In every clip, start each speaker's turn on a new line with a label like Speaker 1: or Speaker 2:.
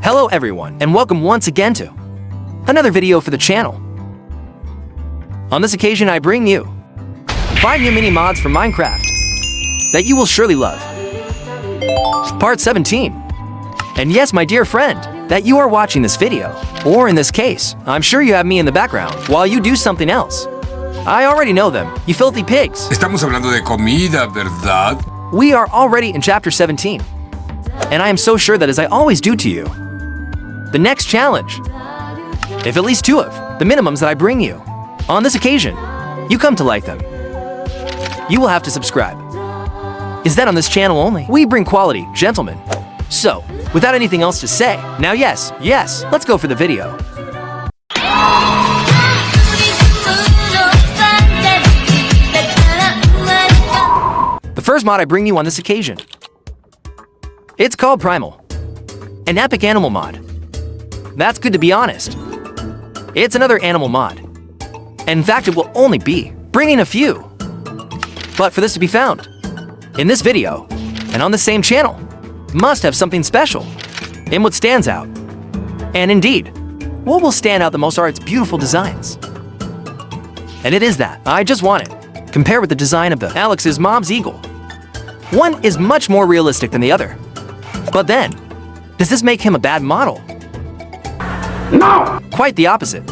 Speaker 1: Hello everyone, and welcome once again to another video for the channel. On this occasion I bring you 5 new mini mods for Minecraft that you will surely love. Part 17. And yes, my dear friend, that you are watching this video, or in this case, I'm sure you have me in the background while you do something else. I already know them, you filthy pigs.
Speaker 2: Estamos hablando de comida, ¿verdad?
Speaker 1: We are already in chapter 17, and I am so sure that as I always do to you, the next challenge, if at least 2 of the minimums that I bring you, on this occasion, you come to like them, you will have to subscribe. Is that on this channel only? We bring quality, gentlemen. So, without anything else to say, now yes, let's go for the video. The first mod I bring you on this occasion, it's called Primal, an epic animal mod. That's good, to be honest. It's another animal mod. And in fact, it will only be bringing a few. But for this to be found in this video and on the same channel, must have something special in what stands out. And indeed, what will stand out the most are its beautiful designs. And it is that I just want it. Compare with the design of the Alex's mom's eagle. One is much more realistic than the other. But then, does this make him a bad model? No! Quite the opposite.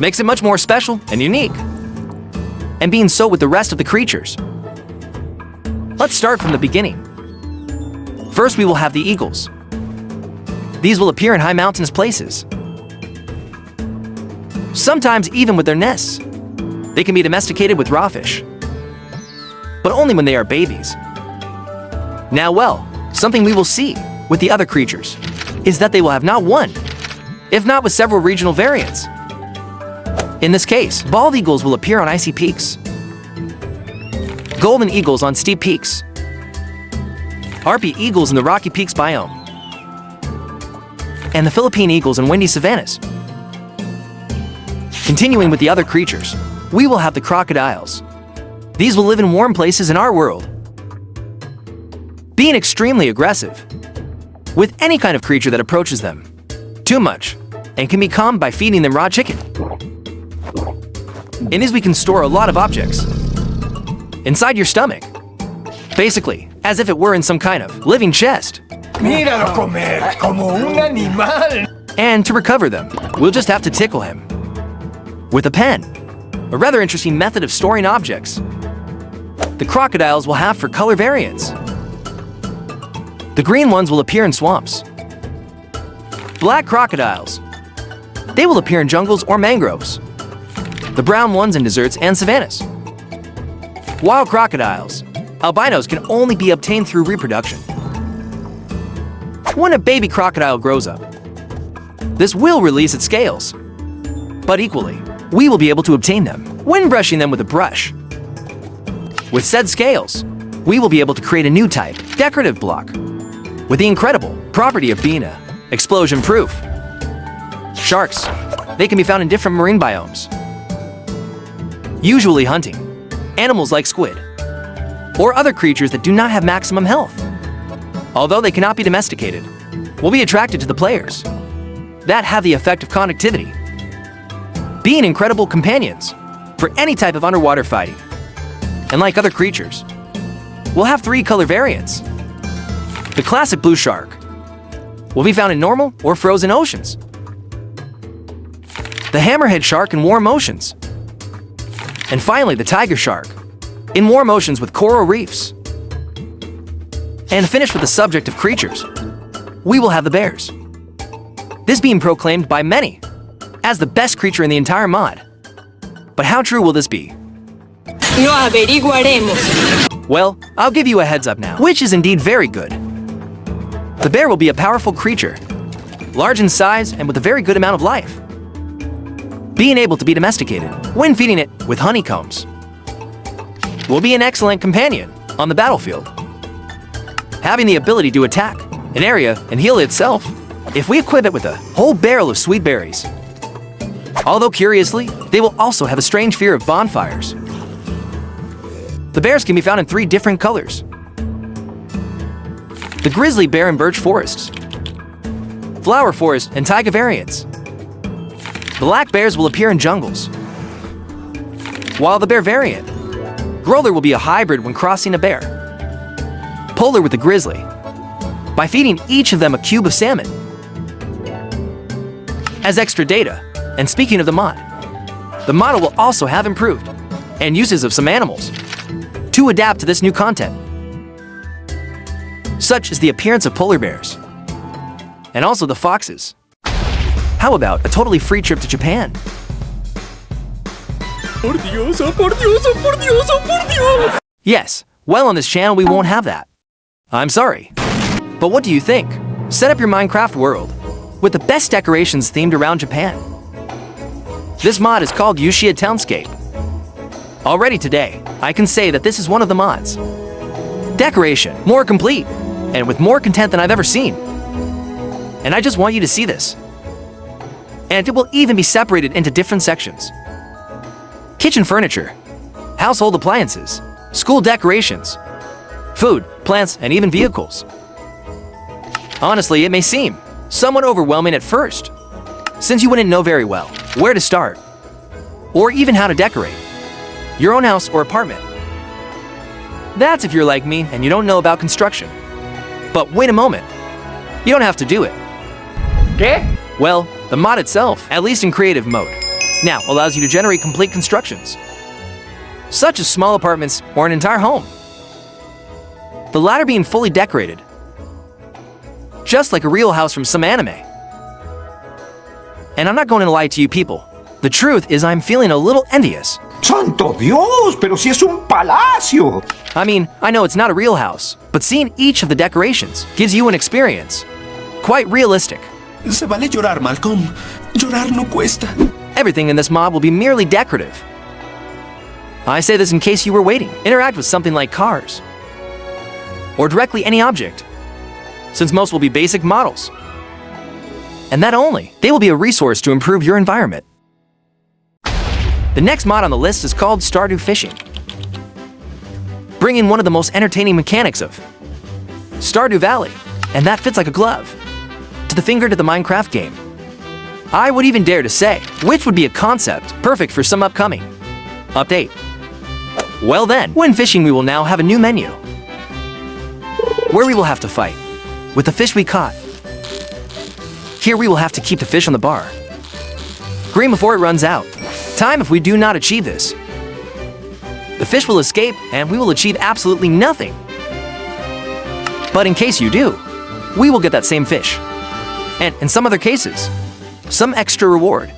Speaker 1: Makes it much more special and unique. And being so with the rest of the creatures. Let's start from the beginning. First, we will have the eagles. These will appear in high mountainous places. Sometimes even with their nests. They can be domesticated with raw fish. But only when they are babies. Now well, something we will see with the other creatures is that they will have not one, if not with several regional variants. In this case, bald eagles will appear on icy peaks, golden eagles on steep peaks, harpy eagles in the rocky peaks biome, and the Philippine eagles in windy savannas. Continuing with the other creatures, we will have the crocodiles. These will live in warm places in our world, being extremely aggressive with any kind of creature that approaches them too much, and can be calmed by feeding them raw chicken. In these we can store a lot of objects inside your stomach, basically as if it were in some kind of living chest.
Speaker 3: Míralo comer como un animal.
Speaker 1: And to recover them, we'll just have to tickle him with a pen, a rather interesting method of storing objects. The crocodiles will have for color variants. The green ones will appear in swamps. Black crocodiles, they will appear in jungles or mangroves. The brown ones in deserts and savannas. Wild crocodiles, albinos, can only be obtained through reproduction. When a baby crocodile grows up, this will release its scales. But equally, we will be able to obtain them when brushing them with a brush. With said scales, we will be able to create a new type, decorative block, with the incredible property of being explosion-proof. Sharks, they can be found in different marine biomes, usually hunting animals like squid, or other creatures that do not have maximum health. Although they cannot be domesticated, will be attracted to the players that have the effect of conductivity, being incredible companions for any type of underwater fighting. And like other creatures, we'll have 3 color variants. The classic blue shark will be found in normal or frozen oceans. The hammerhead shark in warm oceans. And finally, the tiger shark in warm oceans with coral reefs. And to finish with the subject of creatures, we will have the bears. This being proclaimed by many as the best creature in the entire mod. But how true will this be?
Speaker 4: Lo averiguaremos.
Speaker 1: Well, I'll give you a heads up now, which is indeed very good. The bear will be a powerful creature, large in size and with a very good amount of life, being able to be domesticated when feeding it with honeycombs. Will be an excellent companion on the battlefield, having the ability to attack an area and heal itself if we equip it with a whole barrel of sweet berries. Although curiously, they will also have a strange fear of bonfires. The bears can be found in 3 different colors. The grizzly bear in birch forests, flower forest, and taiga variants. Black bears will appear in jungles, while the bear variant, Growler, will be a hybrid when crossing a bear. Polar with the grizzly, by feeding each of them a cube of salmon. As extra data, and speaking of the model will also have improved and uses of some animals to adapt to this new content. Such is the appearance of polar bears, and also the foxes. How about a totally free trip to Japan?
Speaker 3: Por Dios, oh, por Dios, oh, por Dios, oh, por Dios.
Speaker 1: Yes, well, on this channel we won't have that. I'm sorry. But what do you think? Set up your Minecraft world with the best decorations themed around Japan. This mod is called Yushia Townscape. Already today, I can say that this is one of the mods. Decoration, more complete, and with more content than I've ever seen. And I just want you to see this. And it will even be separated into different sections. Kitchen furniture, household appliances, school decorations, food, plants, and even vehicles. Honestly, it may seem somewhat overwhelming at first, since you wouldn't know very well where to start, or even how to decorate your own house or apartment. That's if you're like me and you don't know about construction. But wait a moment, you don't have to do it.
Speaker 3: ¿Qué?
Speaker 1: Well, the mod itself, at least in creative mode, now allows you to generate complete constructions, such as small apartments or an entire home. The latter being fully decorated, just like a real house from some anime. And I'm not going to lie to you people. The truth is I'm feeling a little envious.
Speaker 5: ¡Santo Dios! ¡Pero si es un palacio!
Speaker 1: I mean, I know it's not a real house, but seeing each of the decorations gives you an experience quite realistic.
Speaker 6: Se vale llorar, Malcolm. Llorar no cuesta.
Speaker 1: Everything in this mod will be merely decorative. I say this in case you were waiting. Interact with something like cars, or directly any object, since most will be basic models. And that only, they will be a resource to improve your environment. The next mod on the list is called Stardew Fishing. Bring in one of the most entertaining mechanics of Stardew Valley, and that fits like a glove to the finger to the Minecraft game. I would even dare to say, which would be a concept perfect for some upcoming update. Well then, when fishing we will now have a new menu, where we will have to fight with the fish we caught. Here we will have to keep the fish on the bar, green before it runs out. Time if we do not achieve this. The fish will escape and we will achieve absolutely nothing. But in case you do, we will get that same fish. And in some other cases, some extra reward.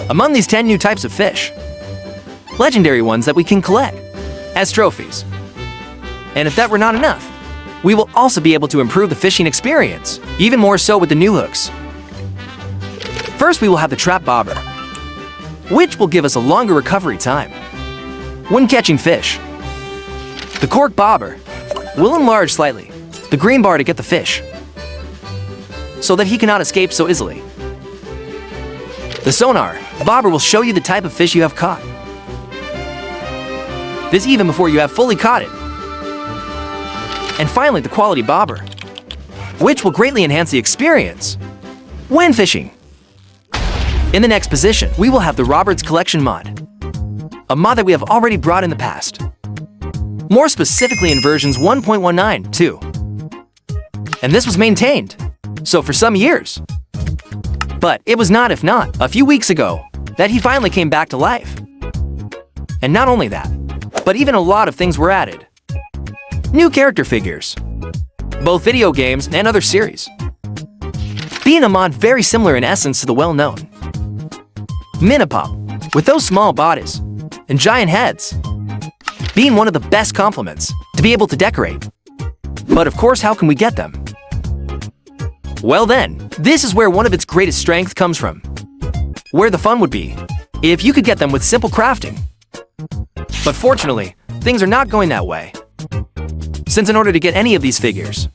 Speaker 1: Among these 10 new types of fish, legendary ones that we can collect as trophies. And if that were not enough, we will also be able to improve the fishing experience, even more so with the new hooks. First, we will have the trap bobber, which will give us a longer recovery time when catching fish. The cork bobber will enlarge slightly the green bar to get the fish, so that he cannot escape so easily. The sonar bobber will show you the type of fish you have caught. This even before you have fully caught it. And finally, the quality bobber, which will greatly enhance the experience when fishing. In the next position, we will have the Robert's Collection mod, a mod that we have already brought in the past, more specifically in versions 1.19.2. And this was maintained, so for some years. But it was not, if not, a few weeks ago, that he finally came back to life. And not only that, but even a lot of things were added. New character figures, both video games and other series. Being a mod very similar in essence to the well-known Minipop, with those small bodies and giant heads, being one of the best compliments to be able to decorate. But of course, how can we get them? Well then, this is where one of its greatest strengths comes from. Where the fun would be if you could get them with simple crafting. But fortunately, things are not going that way. Since in order to get any of these figures,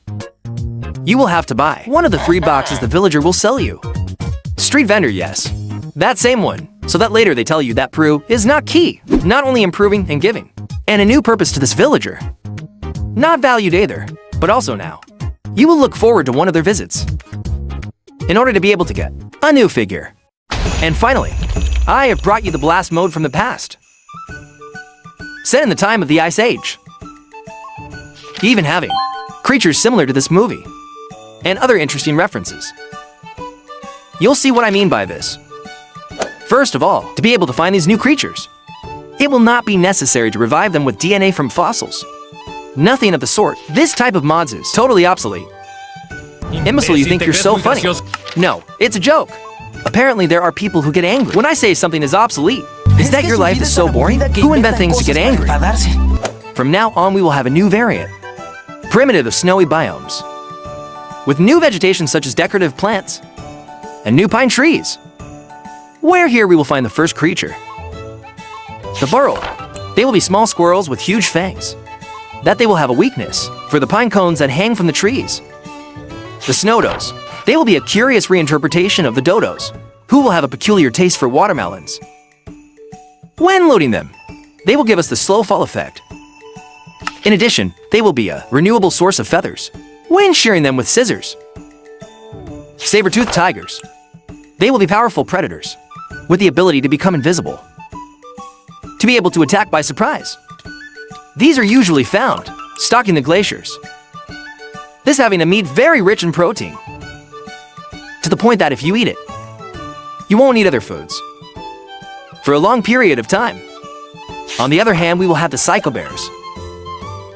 Speaker 1: you will have to buy one of the free boxes the villager will sell you. Street vendor, yes. That same one, so that later they tell you that Peru is not key, not only improving and giving, and a new purpose to this villager. Not valued either, but also now, you will look forward to one of their visits. in order to be able to get a new figure. And finally, I have brought you the blast mode from the past, set in the time of the Ice Age, even having creatures similar to this movie, and other interesting references. You'll see what I mean by this. First of all, to be able to find these new creatures, it will not be necessary to revive them with DNA from fossils. Nothing of the sort. This type of mods is totally obsolete. Imbecile, you think you're so funny. No, it's a joke. Apparently there are people who get angry when I say something is obsolete. Is that your life is so boring? Who invent things to get angry? From now on, we will have a new variant. Primitive of snowy biomes, with new vegetation such as decorative plants and new pine trees. Where here we will find the first creature. The burrow. They will be small squirrels with huge fangs. That they will have a weakness for the pine cones that hang from the trees. The snowdos. They will be a curious reinterpretation of the dodos, who will have a peculiar taste for watermelons. When loading them, they will give us the slow fall effect. In addition, they will be a renewable source of feathers when shearing them with scissors. Saber-toothed tigers. They will be powerful predators with the ability to become invisible, to be able to attack by surprise. These are usually found stalking the glaciers. This having a meat very rich in protein, to the point that if you eat it, you won't eat other foods for a long period of time. On the other hand, we will have the psycho bears,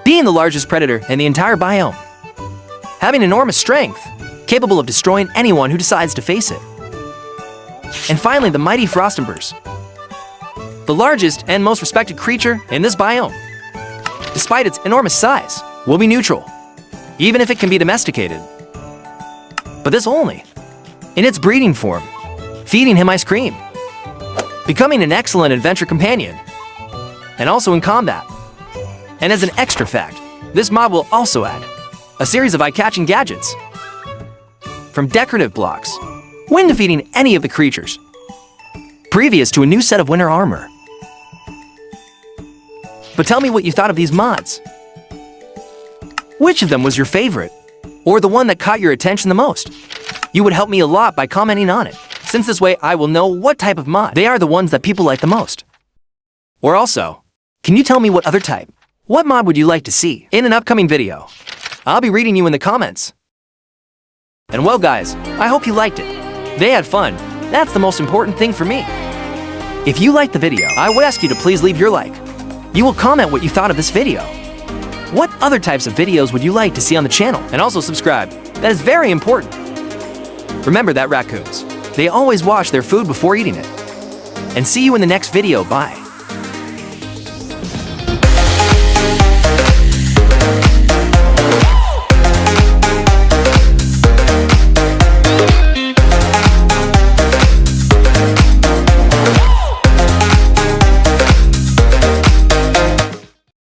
Speaker 1: being the largest predator in the entire biome, having enormous strength, capable of destroying anyone who decides to face it. And finally, the mighty frost embers, the largest and most respected creature in this biome. Despite its enormous size, will be neutral, even if it can be domesticated. But this only in its breeding form, feeding him ice cream, becoming an excellent adventure companion, and also in combat. And as an extra fact, this mod will also add a series of eye-catching gadgets, from decorative blocks, when defeating any of the creatures, previous to a new set of winter armor. But tell me what you thought of these mods. Which of them was your favorite, or the one that caught your attention the most? You would help me a lot by commenting on it, since this way I will know what type of mod they are the ones that people like the most. Or also, can you tell me what other type? What mod would you like to see in an upcoming video? I'll be reading you in the comments. And well guys, I hope you liked it. They had fun. That's the most important thing for me. If you liked the video, I would ask you to please leave your like. You will comment what you thought of this video. What other types of videos would you like to see on the channel? And also subscribe. That is very important. Remember that raccoons, they always wash their food before eating it. And see you in the next video. Bye.